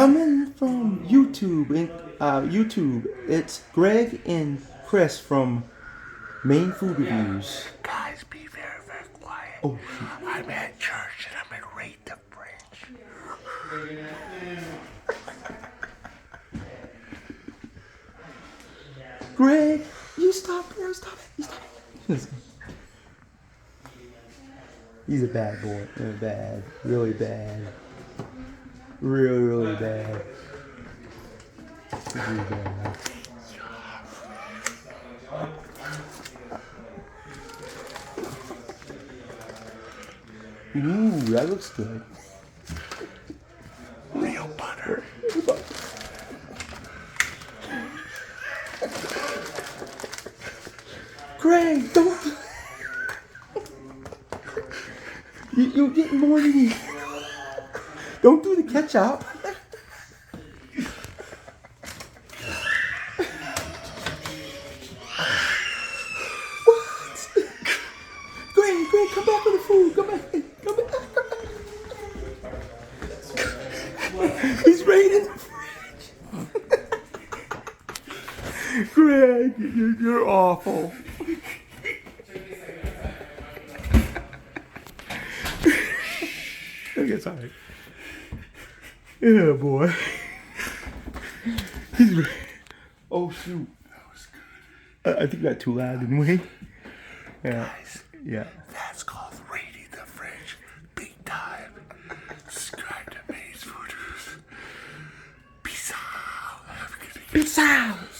Coming from YouTube, it's Greg and Chris from Main Food Reviews. Guys, be very, very quiet. Oh, shoot. I'm at church and I'm gonna rate the French. Greg, you stop, bro. Stop it. You stop it. He's a bad boy. Bad. Really bad. Really, really bad. Really bad. Ooh, that looks good. Real butter. Greg, don't. You're getting more than you. Don't do the ketchup. What? Greg, come back with the food. Come back. He's raiding the fridge. Greg, you're awful. Okay, sorry. Yeah, boy. He's. Oh shoot. That was good. I think we got too loud, didn't we? Yeah. Guys, Yeah. that's called rating the French. Big time. Subscribe to MAINE'S. Peace out. Have a good day. Peace out.